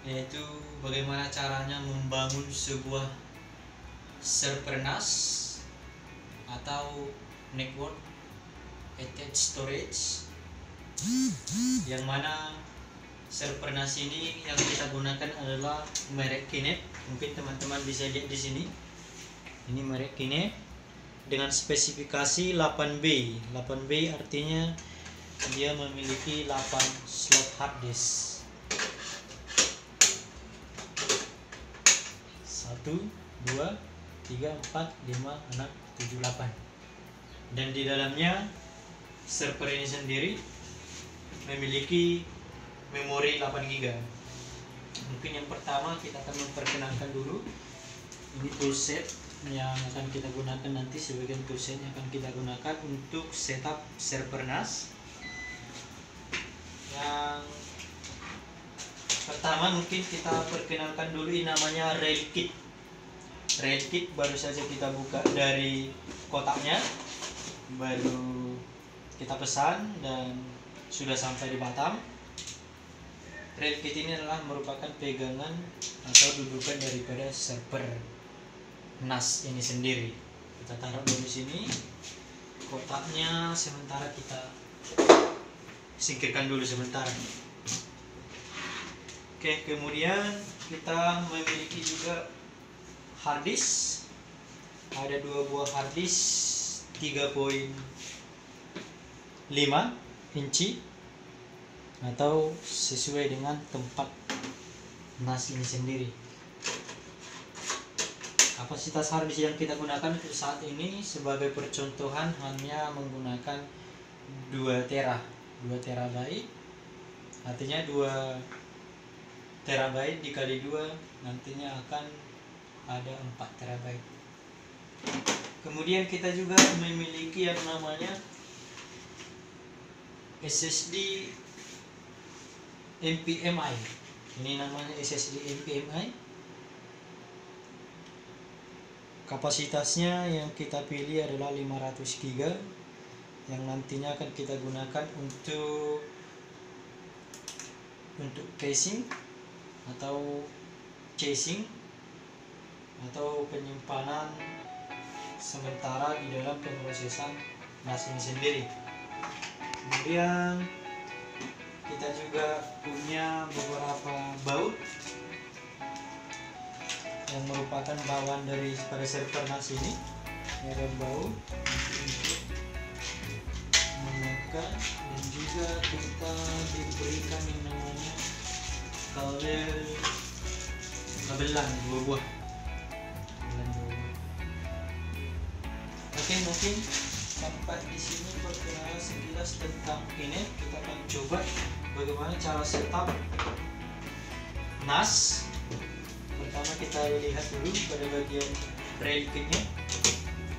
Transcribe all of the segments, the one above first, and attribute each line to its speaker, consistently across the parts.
Speaker 1: yaitu bagaimana caranya membangun sebuah server NAS atau network attached storage, yang mana server NAS ini yang kita gunakan adalah merek Kinet. Mungkin teman-teman bisa lihat di sini. Ini merek Kinet dengan spesifikasi 8B. 8B artinya dia memiliki 8 slot hard disk. 1, 2, 3, 4, 5, 6, 7, 8. Dan di dalamnya server ini sendiri memiliki memori 8 GB. Mungkin yang pertama kita akan memperkenalkan dulu. Ini toolset yang akan kita gunakan nanti, sebagian toolset yang akan kita gunakan untuk setup server NAS. Yang pertama mungkin kita perkenalkan dulu, ini namanya Railkit. Railkit baru saja kita buka dari kotaknya, baru kita pesan dan sudah sampai di Batam. Railkit ini adalah merupakan pegangan atau dudukan daripada server NAS ini sendiri. Kita taruh dulu di sini. Kotaknya sementara kita singkirkan dulu sementara. Oke, kemudian kita memiliki juga hard disk. Ada 2 buah hard disk 3.5 inci atau sesuai dengan tempat NAS ini sendiri. Kapasitas hard disk yang kita gunakan untuk saat ini sebagai percontohan hanya menggunakan 2 terabyte, artinya 2 terabyte dikali 2 nantinya akan ada 4 terabyte. Kemudian kita juga memiliki yang namanya SSD NVMe. Ini namanya SSD NVMe. Kapasitasnya yang kita pilih adalah 500 GB, yang nantinya akan kita gunakan untuk casing atau chasing atau penyimpanan sementara di dalam pemrosesan NAS ini sendiri. Kemudian kita juga punya beberapa baut yang merupakan bawaan dari pada server NAS ini. Ini ada baut untuk menekan, dan juga kita diberikan yang namanya kabelan 2 buah. Oke, mungkin sampai di sini perkenalan sekilas tentang ini. Kita akan coba bagaimana cara setup NAS. Pertama kita lihat dulu pada bagian Railkitnya.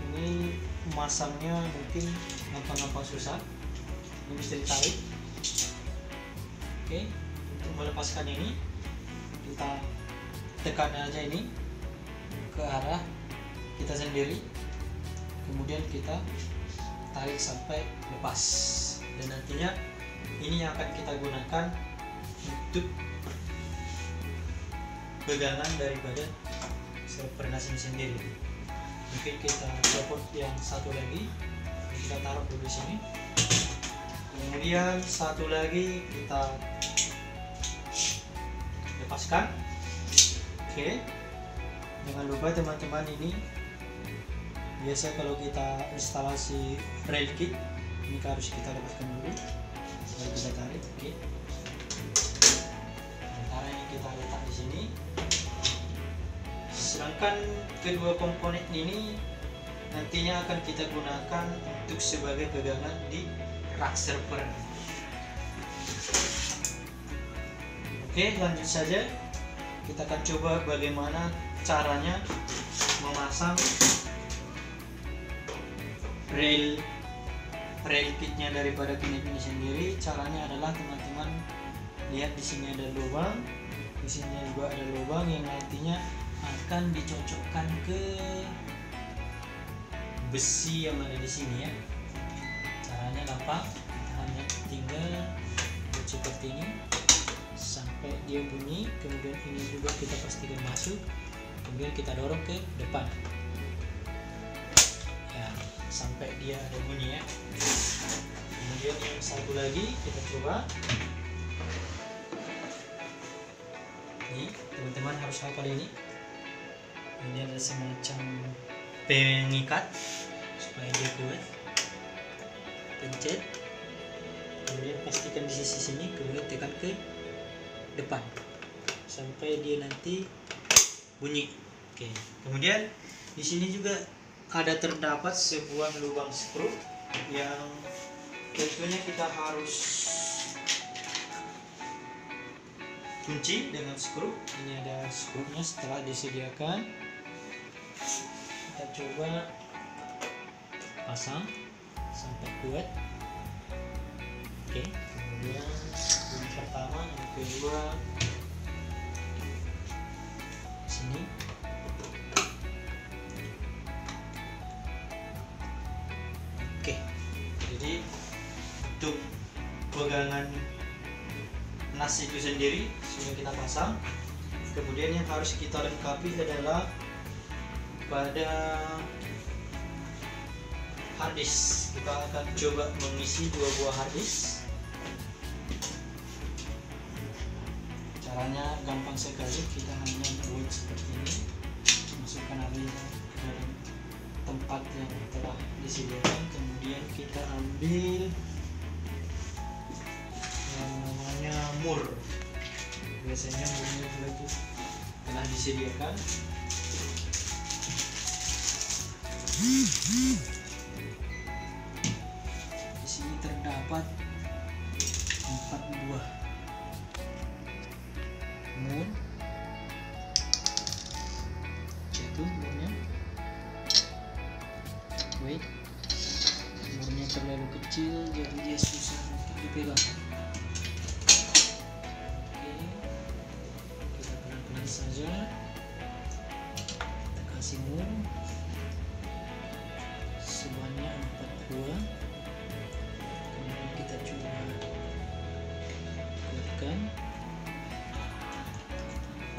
Speaker 1: Ini memasangnya mungkin gampang-gampang susah. Ini bisa ditarik. Oke, untuk melepaskan ini kita tekan aja ini ke arah kita sendiri. Kemudian kita tarik sampai lepas, dan nantinya ini yang akan kita gunakan untuk pegangan daripada server NAS ini sendiri. Mungkin kita copot yang satu lagi, kita taruh dulu di sini. Kemudian satu lagi kita lepaskan. Oke, jangan lupa teman-teman, ini biasa kalau kita instalasi Railkit ini harus kita lepaskan dulu baru kita tarik. Oke, sementara ini kita letak di sini. Sedangkan kedua komponen ini nantinya akan kita gunakan untuk sebagai pegangan di rak server. Oke, lanjut saja. Kita akan coba bagaimana caranya memasang Railkitnya daripada Kinet ini sendiri. Caranya adalah teman-teman lihat di sini ada lubang, di sini juga ada lubang yang nantinya akan dicocokkan ke besi yang ada di sini ya. Caranya gampang, kita hanya tinggal seperti ini, sampai dia bunyi. Kemudian ini juga kita pastikan masuk, kemudian kita dorong ke depan ya sampai dia ada bunyi ya. Kemudian yang satu lagi kita coba. Ini teman-teman harus hafal ini. Ini ada semacam pengikat supaya dia kuat. Pencet, kemudian pastikan di sisi sini, kemudian tekan ke depan sampai dia nanti bunyi. Oke. Kemudian di sini juga ada terdapat sebuah lubang skru yang tentunya kita harus kunci dengan skru. Ini ada skrunya setelah disediakan. Kita coba pasang sampai kuat. Oke, kemudian yang pertama, yang kedua sini. Oke, jadi untuk pegangan nas itu sendiri sudah kita pasang. Kemudian yang harus kita lengkapi adalah pada hard disk. Kita akan coba mengisi 2 buah hard disk. Caranya gampang sekali, kita hanya buat seperti ini, masukkan airnya ke dalam tempat yang telah disediakan, kemudian kita ambil yang namanya mur. Biasanya murnya juga itu telah disediakan. Di sini terdapat 4 buah mur. Jatuh murnya. Wait, murnya terlalu kecil jadi dia susah untuk dipegang. Saja kita kasih mur sebanyak 4 buah, kemudian kita coba kuatkan.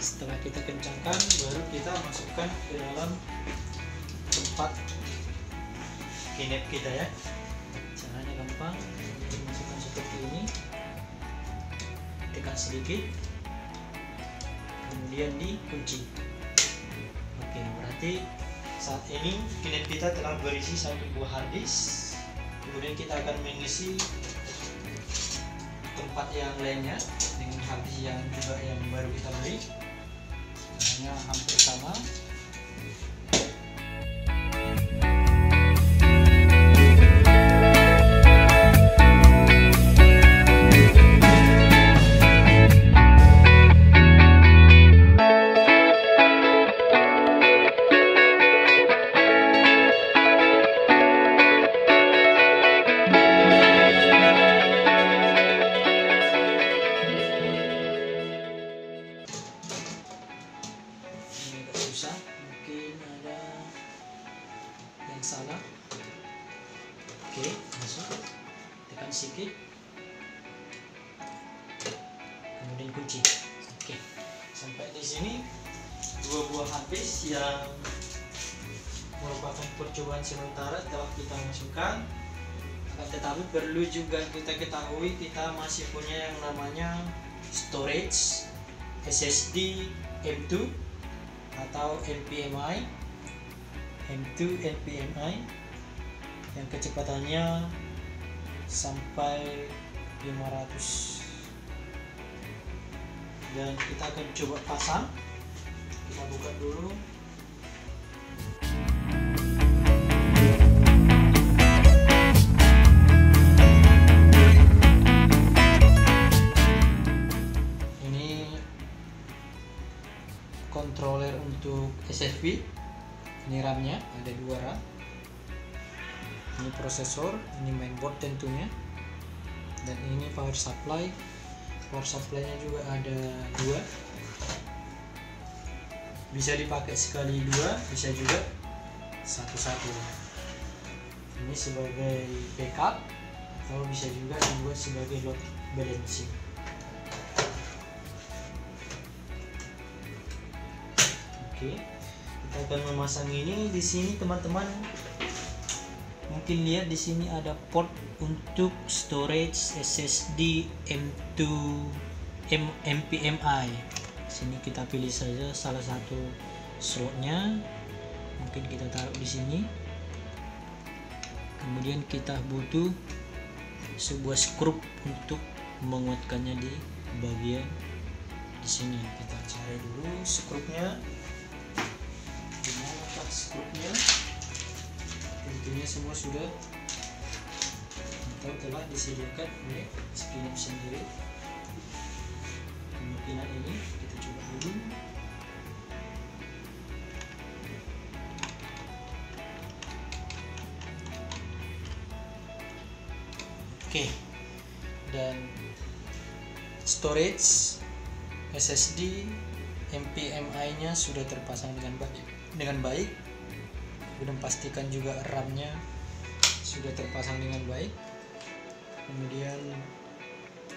Speaker 1: Setelah kita kencangkan, baru kita masukkan ke dalam tempat kinect kita ya. Caranya gampang, masukkan seperti ini, tekan sedikit, kemudian dikunci. Oke, berarti saat ini kinect kita telah berisi 1 buah hard disk. Kemudian kita akan mengisi tempat yang lainnya dengan hard disk yang juga yang baru kita beli. Caranya hampir sama. Mungkin ada yang salah. Oke, masuk, tekan sedikit, kemudian kunci. Oke, sampai di sini 2 buah hard disk yang merupakan percobaan sementara telah kita masukkan. Akan tetapi perlu juga kita ketahui, kita masih punya yang namanya storage SSD M2 atau NVMe M2 NVMe yang kecepatannya sampai 500, dan kita akan coba pasang. Kita buka dulu. Controller untuk SSD, ini RAM-nya ada 2 RAM, ini prosesor, ini mainboard tentunya, dan ini power supply. Power supply-nya juga ada 2, bisa dipakai sekali 2, bisa juga satu-satu. Ini sebagai backup atau bisa juga dibuat sebagai load balancing. Oke, kita akan memasang ini. Di sini teman-teman mungkin lihat di sini ada port untuk storage SSD M2 NVMe. Sini kita pilih saja salah satu slotnya, mungkin kita taruh di sini. Kemudian kita butuh sebuah skrup untuk menguatkannya di bagian di sini. Kita cari dulu skrupnya. Dimana skrupnya? Tentunya semua sudah atau telah disediakan oleh Spinet sendiri. Kemungkinan ini kita coba dulu. Oke, dan storage SSD NVMe nya sudah terpasang dengan baik. Kemudian pastikan juga RAM-nya sudah terpasang dengan baik. Kemudian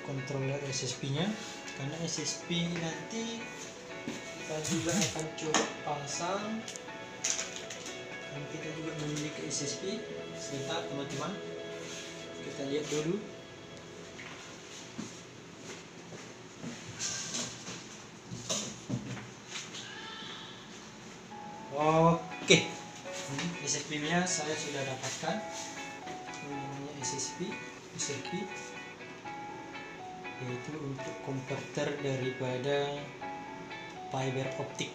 Speaker 1: controller SSP-nya, karena SSP nanti kita juga akan coba pasang, dan kita juga memiliki SSP. Sebentar teman-teman, kita lihat dulu. Oke, SSP-nya saya sudah dapatkan. Namanya SSP yaitu untuk konverter daripada fiber optik.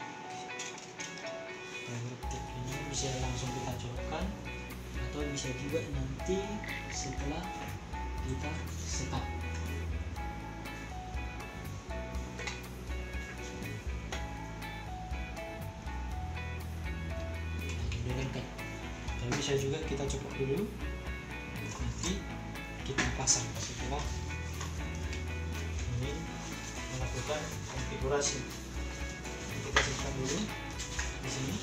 Speaker 1: Fiber optik ini bisa langsung kita colokkan, atau bisa juga nanti setelah kita setup. Dan bisa juga kita copot dulu, nanti kita pasang setelah ini melakukan konfigurasi. Kita simpan dulu di sini.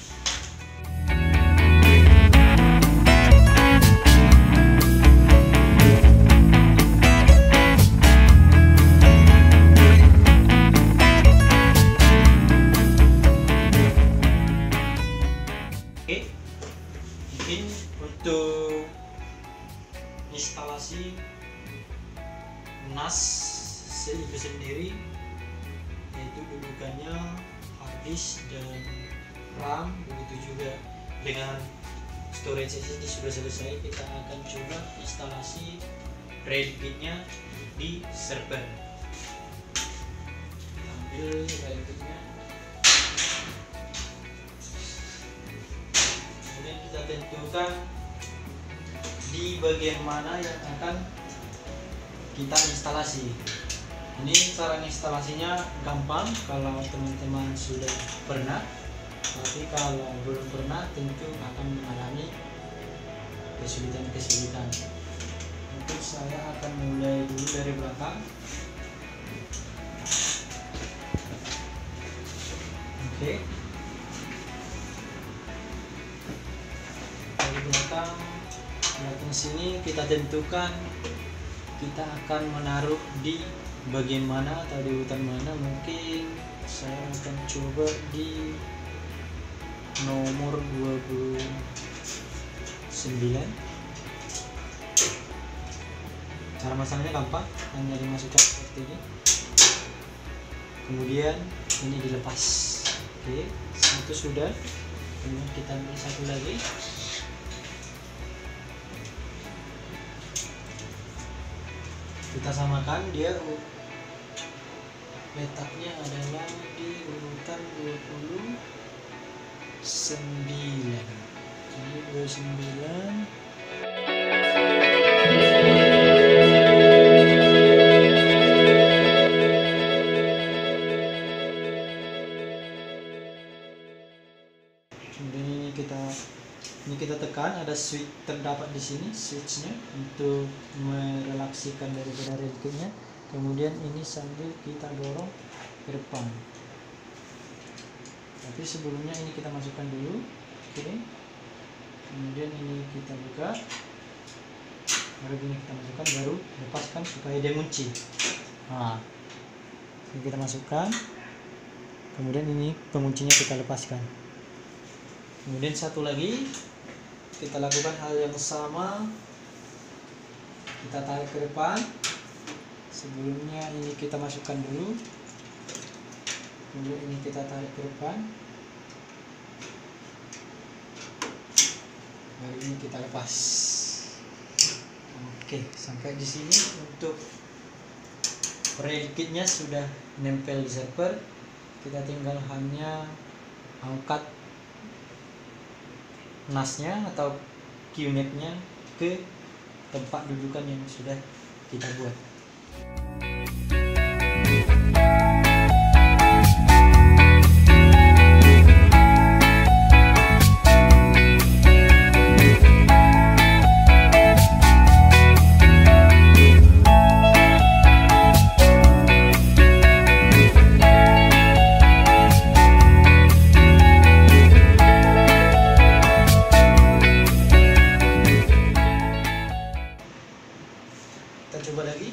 Speaker 1: Mungkin untuk instalasi NAS itu sendiri, yaitu dudukannya harddisk dan RAM, begitu juga dengan storage SSD sudah selesai. Kita akan coba instalasi RailKit-nya di server. Ambil RailKit-nya, kita tentukan di bagian mana yang akan kita instalasi. Ini cara instalasinya gampang kalau teman-teman sudah pernah, tapi kalau belum pernah tentu akan mengalami kesulitan-kesulitan. Untuk saya akan mulai dulu dari belakang. Oke. Belakang sini kita tentukan kita akan menaruh di bagian mana atau di urutan mana. Mungkin saya akan coba di nomor 29. Cara masangnya gampang, hanya dimasukkan seperti ini, kemudian ini dilepas. Oke, satu sudah, kemudian kita ambil satu lagi. Kita samakan, dia letaknya adalah di urutan 29. Jadi 29. Kemudian ini kita tekan, ada switch terdapat di sini, switchnya untuk merelaksikan daripada RailKit-nya. Kemudian ini sambil kita dorong ke depan. Tapi sebelumnya ini kita masukkan dulu. Oke. Kemudian ini kita buka. Baru ini kita masukkan, baru lepaskan supaya dia ngunci. Nah, ini kita masukkan. Kemudian ini penguncinya kita lepaskan. Kemudian satu lagi kita lakukan hal yang sama, kita tarik ke depan. Sebelumnya ini kita masukkan dulu, kemudian ini kita tarik ke depan, baru ini kita lepas. Oke, sampai di sini untuk rail kitnya sudah nempel di server. Kita tinggal hanya angkat nasnya atau QNAP-nya ke tempat dudukan yang sudah kita buat. Kita coba lagi.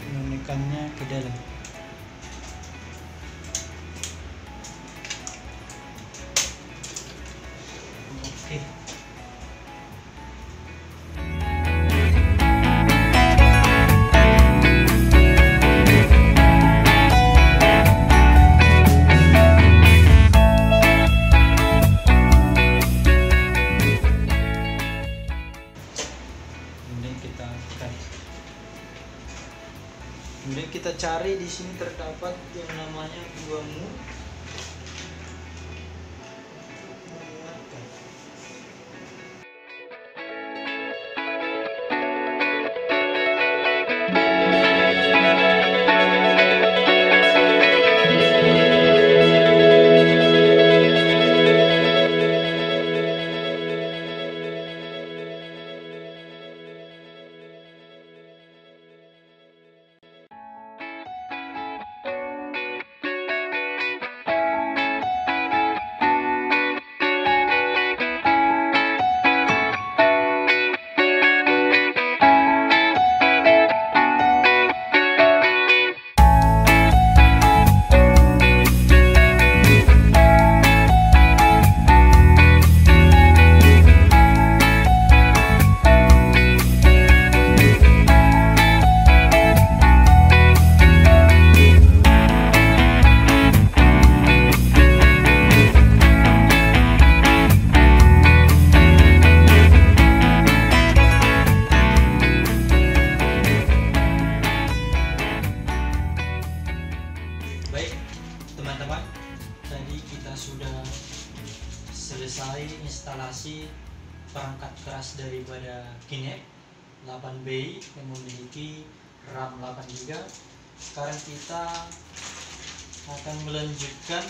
Speaker 1: Menekannya ke dalam. Oke. Kemudian kita cari di sini terdapat yang namanya dua move. Teman-teman, tadi kita sudah selesai instalasi perangkat keras daripada QNAP 8B yang memiliki RAM 8GB. Sekarang kita akan melanjutkan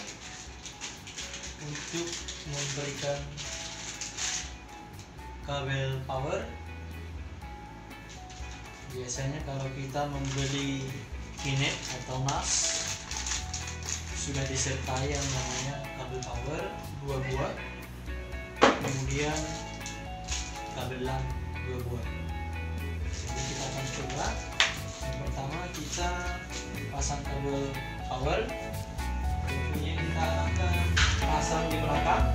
Speaker 1: untuk memberikan kabel power. Biasanya kalau kita membeli QNAP atau NAS sudah disertai yang namanya kabel power 2 buah, kemudian kabel LAN 2 buah. Jadi kita akan coba. Yang pertama kita pasang kabel power. Berikutnya kita akan pasang di belakang.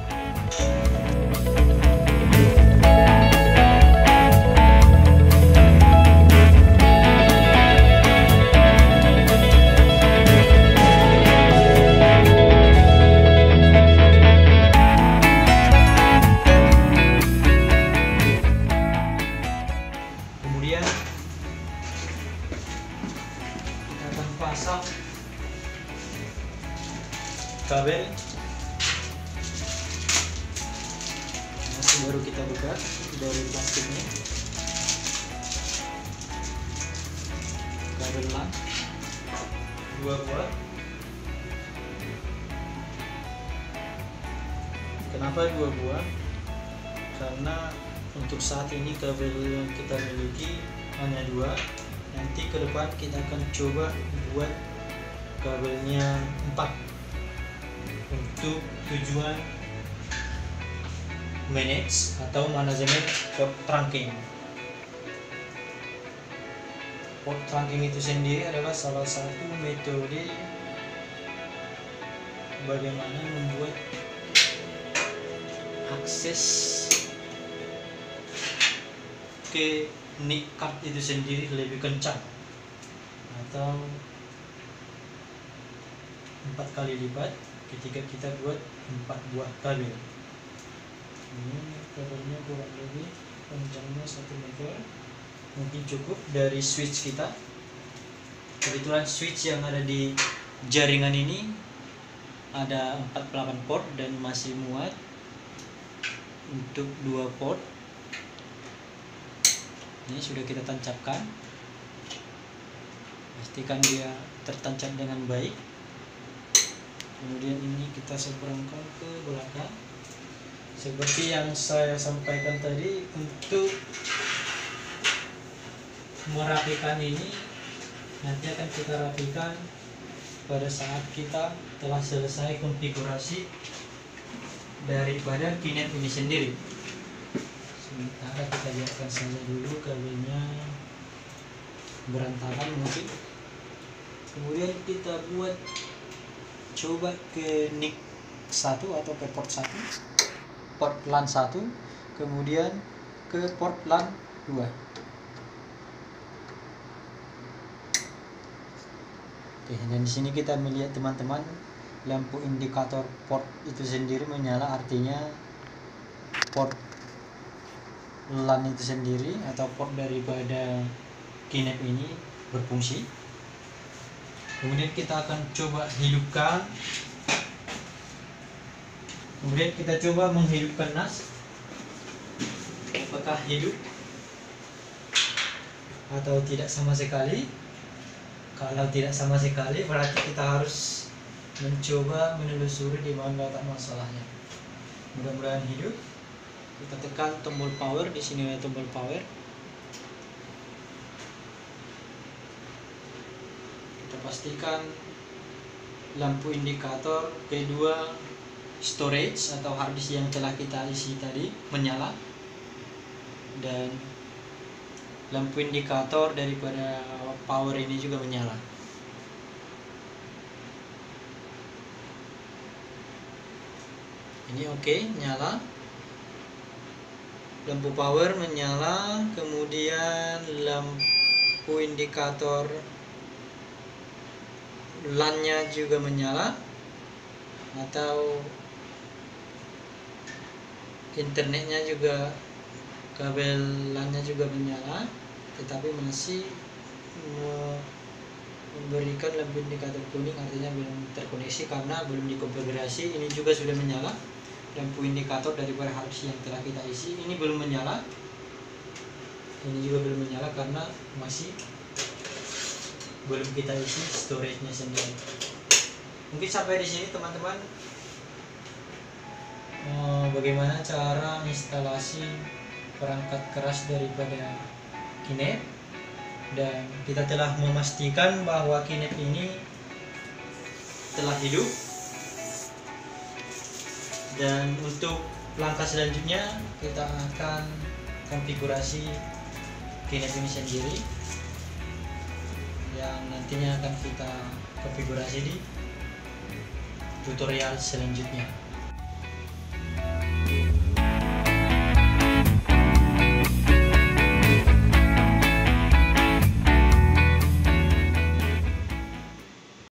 Speaker 1: Pasang kabel, baru kita buka dari plastiknya. Kabel LAN 2 buah, kita Kenapa 2 buah? Karena untuk saat ini kabel yang kita miliki hanya 2. Nanti ke depan kita akan coba buat kabelnya 4 untuk tujuan manage atau manajemen port trunking. Port trunking itu sendiri adalah salah satu metode bagaimana membuat akses ke NIC card itu sendiri lebih kencang atau 4 kali lipat ketika kita buat 4 buah kabel. Ini kabelnya kurang lebih panjangnya 1 meter, mungkin cukup dari switch kita. Kebetulan switch yang ada di jaringan ini ada 48 port dan masih muat untuk 2 port. Ini sudah kita tancapkan, pastikan dia tertancap dengan baik. Kemudian ini kita seberangkan ke belakang seperti yang saya sampaikan tadi. Untuk merapikan ini nanti akan kita rapikan pada saat kita telah selesai konfigurasi daripada kinet ini sendiri. Sementara kita biarkan saja dulu kabelnya berantakan mungkin. Kemudian kita buat coba ke NIC 1 atau ke port 1, port LAN 1, kemudian ke port LAN 2. Oke, dan di sini kita melihat teman-teman lampu indikator port itu sendiri menyala, artinya port LAN itu sendiri atau port daripada kinet ini berfungsi. Kemudian kita akan coba hidupkan. Kemudian kita coba menghidupkan NAS. Apakah hidup atau tidak sama sekali? Kalau tidak sama sekali berarti kita harus mencoba menelusuri di mana letak masalahnya. Mudah-mudahan hidup. Kita tekan tombol power, di sini ada tombol power. Kita pastikan lampu indikator kedua storage atau hard disk yang telah kita isi tadi menyala, dan lampu indikator daripada power ini juga menyala. Ini oke, nyala. Lampu power menyala, kemudian lampu indikator LAN-nya juga menyala, atau internetnya juga, kabel LAN-nya juga menyala, tetapi masih memberikan lampu indikator kuning, artinya belum terkoneksi karena belum dikonfigurasi. Ini juga sudah menyala. Lampu indikator daripada hard disk yang telah kita isi ini belum menyala. Ini juga belum menyala karena masih belum kita isi storage-nya sendiri. Mungkin sampai di sini teman-teman. Bagaimana cara instalasi perangkat keras daripada kinet, dan kita telah memastikan bahwa kinet ini telah hidup. Dan untuk langkah selanjutnya kita akan konfigurasi kinet ini sendiri, yang nantinya akan kita konfigurasi di tutorial selanjutnya.